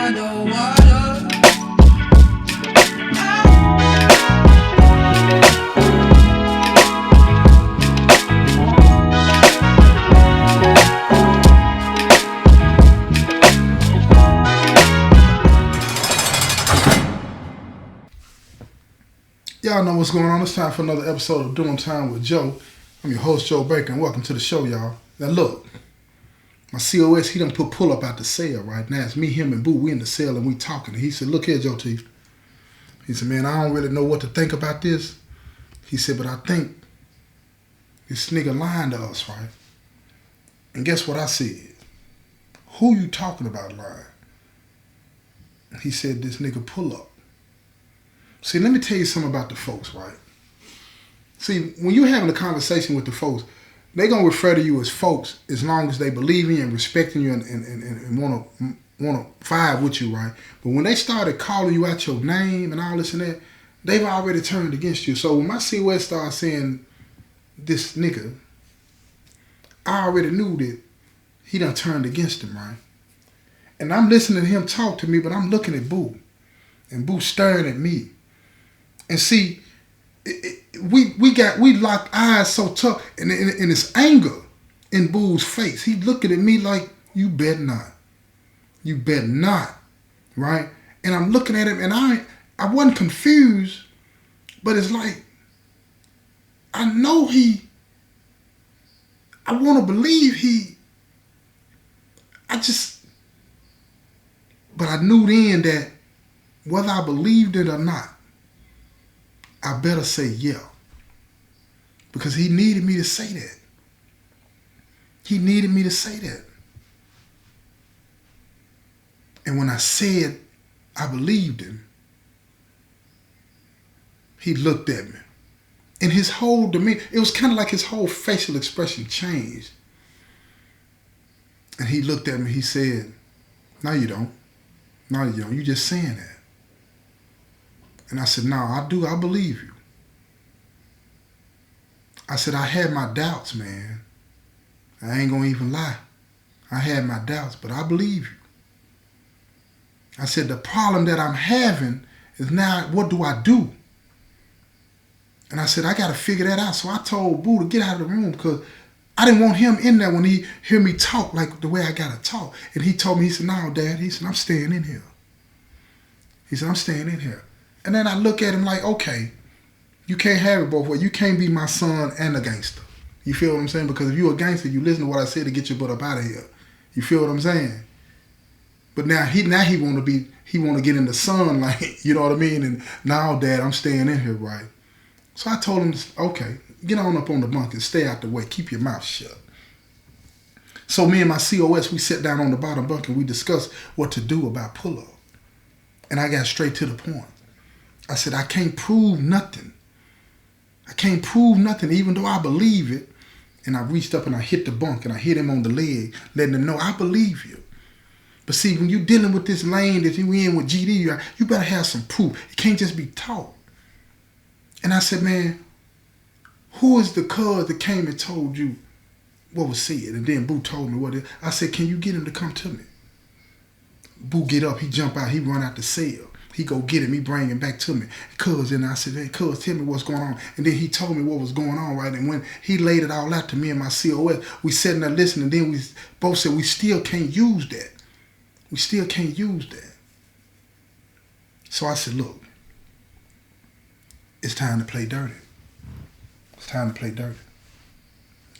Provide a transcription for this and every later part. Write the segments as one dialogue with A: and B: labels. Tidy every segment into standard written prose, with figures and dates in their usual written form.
A: by the water.
B: Y'all know what's going on. It's time for another episode of Doing Time with Joe. I'm your host, Joe Baker, and welcome to the show, y'all. Now look, my COS, he done put Pullup out the cell right now. It's me, him, and Boo. We in the cell and we talking. He said, look here, Joe T. He said, man, I don't really know what to think about this. He said, but I think this nigga lying to us, right? And guess what I said? Who you talking about lying? He said, this nigga Pullup. See, let me tell you something about the folks, right? See, when you're having a conversation with the folks, they're going to refer to you as folks as long as they believe in you and respecting you and want to vibe with you, right? But when they started calling you out your name and all this and that, they've already turned against you. So when my COS started saying this nigga, I already knew that he done turned against him, right? And I'm listening to him talk to me, but I'm looking at Boo. And Boo staring at me. And see, we locked eyes so tough, and it's anger in Boo's face. He looking at me like, you bet not. You bet not, right? And I'm looking at him, and I wasn't confused, but it's like, I know I want to believe but I knew then that whether I believed it or not, I better say yeah. Because he needed me to say that. He needed me to say that. And when I said I believed him, he looked at me. And his whole demeanor, it was kind of like his whole facial expression changed. And he looked at me, he said, no, you don't. No, you don't. You just saying that. And I said, no, I believe you. I said, I had my doubts, man. I ain't gonna even lie. I had my doubts, but I believe you. I said, the problem that I'm having is now, what do I do? And I said, I gotta figure that out. So I told Boo to get out of the room because I didn't want him in there when he hear me talk like the way I gotta talk. And he told me, he said, no, Dad. He said, I'm staying in here. He said, I'm staying in here. And then I look at him like, okay, you can't have it both ways. You can't be my son and a gangster. You feel what I'm saying? Because if you're a gangster, you listen to what I said to get your butt up out of here. You feel what I'm saying? But now he want to get in the sun, like, you know what I mean? And now, Dad, I'm staying in here, right? So I told him, okay, get on up on the bunk and stay out the way. Keep your mouth shut. So me and my COS, we sat down on the bottom bunk and we discussed what to do about Pullup. And I got straight to the point. I said, I can't prove nothing. I can't prove nothing, even though I believe it. And I reached up and I hit the bunk and I hit him on the leg, letting him know I believe you. But see, when you're dealing with this lane that you in with GD, you better have some proof. It can't just be taught. And I said, man, who is the cuz that came and told you what was said? And then Boo told me what it is. I said, can you get him to come to me? Boo get up, he jump out, he run out the cell. He go get him, he bring him back to me. Cuz, and I said, hey, cuz, tell me what's going on. And then he told me what was going on, right? And when he laid it all out to me and my COS, we sat in there listening, and then we both said, we still can't use that. We still can't use that. So I said, look, it's time to play dirty. It's time to play dirty.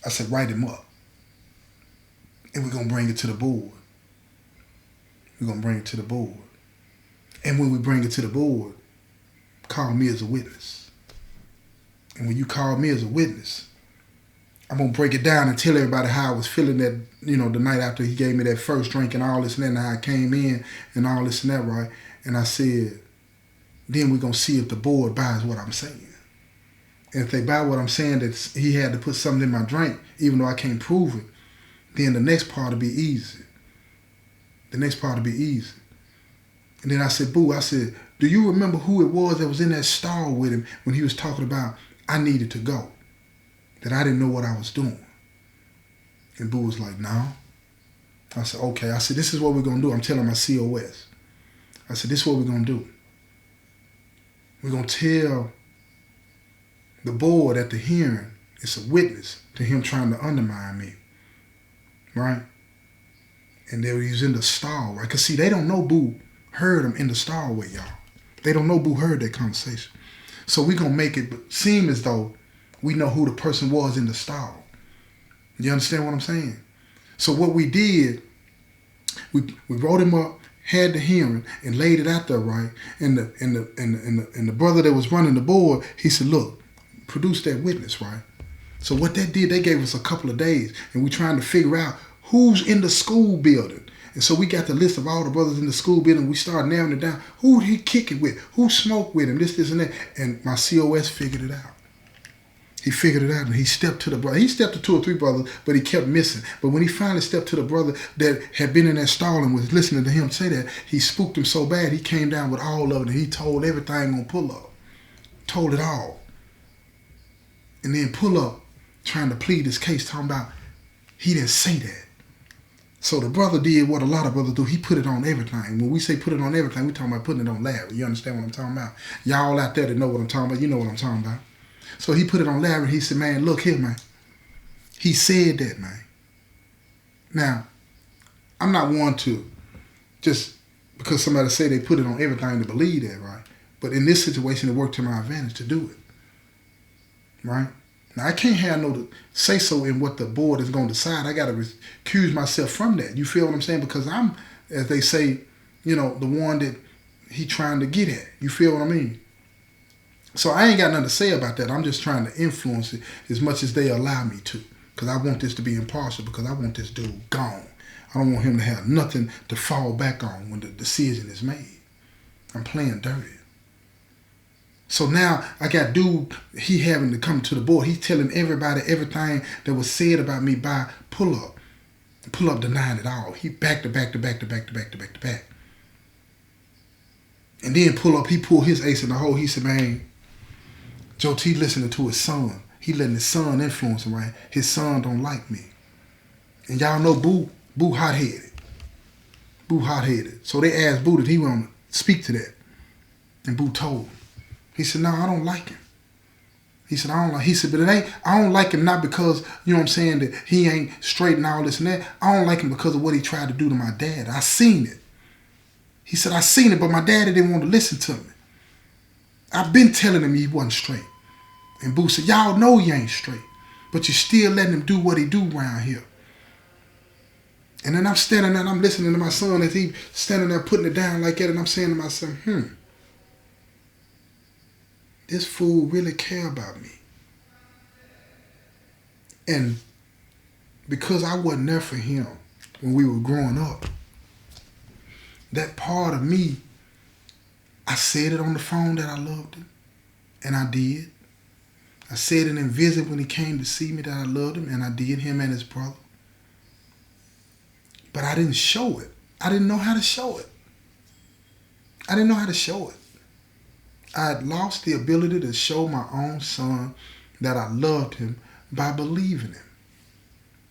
B: I said, write him up. And we're going to bring it to the board. We're going to bring it to the board. And when we bring it to the board, call me as a witness. And when you call me as a witness, I'm going to break it down and tell everybody how I was feeling that, the night after he gave me that first drink and all this and that, and how I came in and all this and that, right? And I said, then we're going to see if the board buys what I'm saying. And if they buy what I'm saying, that he had to put something in my drink, even though I can't prove it, then the next part will be easy. The next part will be easy. And then I said, Boo, I said, do you remember who it was that was in that stall with him when he was talking about I needed to go, that I didn't know what I was doing? And Boo was like, no. I said, okay. I said, this is what we're going to do. I'm telling my COS. I said, this is what we're going to do. We're going to tell the board at the hearing it's a witness to him trying to undermine me. Right? And he was in the stall, right? Because see, they don't know Boo heard him in the stall with y'all. They don't know Boo heard that conversation. So we're going to make it seem as though we know who the person was in the stall. You understand what I'm saying? So what we did, we wrote him up, had the hearing, and laid it out there, right? And the brother that was running the board, he said, look, produce that witness, right? So what that did, they gave us a couple of days, and we're trying to figure out who's in the school building. And so we got the list of all the brothers in the school building. We started narrowing it down. Who did he kick it with? Who smoked with him? This, and that. And my COS figured it out. He figured it out, and he stepped to the brother. He stepped to 2 or 3 brothers, but he kept missing. But when he finally stepped to the brother that had been in that stall and was listening to him say that, he spooked him so bad, he came down with all of it, and he told everything on Pullup. Told it all. And then Pullup trying to plead his case, talking about he didn't say that. So the brother did what a lot of brothers do. He put it on everything. When we say put it on everything, we're talking about putting it on Larry. You understand what I'm talking about? Y'all out there that know what I'm talking about, you know what I'm talking about. So he put it on Larry. He said, man, look here, man. He said that, man. Now, I'm not one to just because somebody say they put it on everything to believe that, right? But in this situation, it worked to my advantage to do it, right? Now, I can't have no say-so in what the board is going to decide. I got to recuse myself from that. You feel what I'm saying? Because I'm, as they say, you know, the one that he trying to get at. You feel what I mean? So I ain't got nothing to say about that. I'm just trying to influence it as much as they allow me to. Because I want this to be impartial, because I want this dude gone. I don't want him to have nothing to fall back on when the decision is made. I'm playing dirty. So now I got dude, he having to come to the board. He's telling everybody everything that was said about me by Pullup. Pullup denying it all. He back to back. And then Pullup, he pulled his ace in the hole. He said, man, Joe T listening to his son. He letting his son influence him, right? His son don't like me. And y'all know Boo hot-headed. Boo hot-headed. So they asked Boo, did he want to speak to that? And Boo told him. He said, no, I don't like him. He said, but I don't like him not because, you know what I'm saying, that he ain't straight and all this and that. I don't like him because of what he tried to do to my dad. I seen it. He said, I seen it, but my daddy didn't want to listen to me. I've been telling him he wasn't straight. And Boo said, y'all know he ain't straight, but you still letting him do what he do around here. And then I'm standing there and I'm listening to my son as he standing there putting it down like that, and I'm saying to myself, this fool really care about me. And because I wasn't there for him when we were growing up, that part of me, I said it on the phone that I loved him, and I did. I said it in visit when he came to see me that I loved him, and I did, him and his brother. But I didn't show it. I didn't know how to show it. I had lost the ability to show my own son that I loved him by believing him.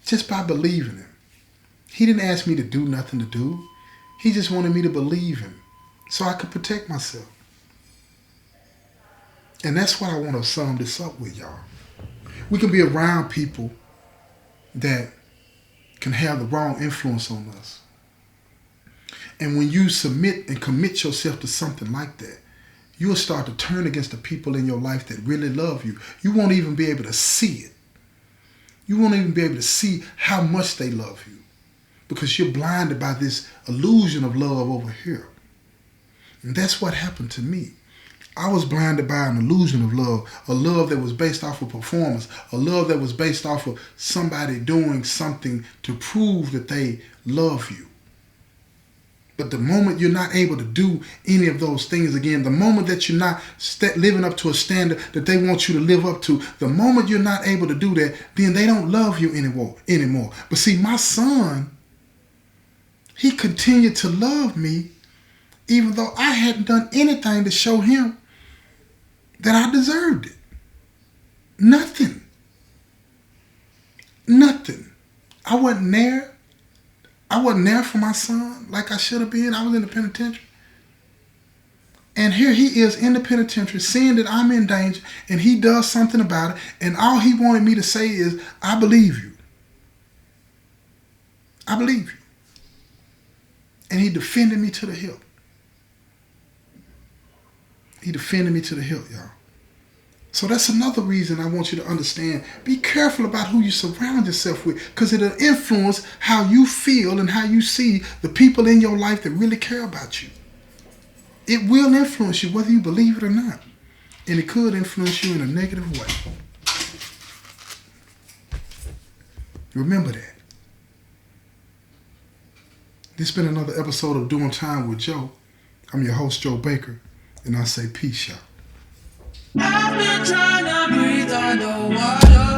B: Just by believing him. He didn't ask me to do nothing to do. He just wanted me to believe him so I could protect myself. And that's what I want to sum this up with, y'all. We can be around people that can have the wrong influence on us. And when you submit and commit yourself to something like that, you'll start to turn against the people in your life that really love you. You won't even be able to see it. You won't even be able to see how much they love you because you're blinded by this illusion of love over here. And that's what happened to me. I was blinded by an illusion of love, a love that was based off of performance, a love that was based off of somebody doing something to prove that they love you. But the moment you're not able to do any of those things again, the moment that you're not living up to a standard that they want you to live up to, the moment you're not able to do that, then they don't love you anymore. But see, my son, he continued to love me even though I hadn't done anything to show him that I deserved it. Nothing. I wasn't there. I wasn't there for my son like I should have been. I was in the penitentiary. And here he is in the penitentiary, seeing that I'm in danger, and he does something about it. And all he wanted me to say is, I believe you. I believe you. And he defended me to the hilt. He defended me to the hilt, y'all. So that's another reason I want you to understand. Be careful about who you surround yourself with, because it'll influence how you feel and how you see the people in your life that really care about you. It will influence you whether you believe it or not. And it could influence you in a negative way. Remember that. This has been another episode of Doing Time with Joe. I'm your host, Joe Baker, and I say peace, y'all.
A: I've been trying to breathe underwater.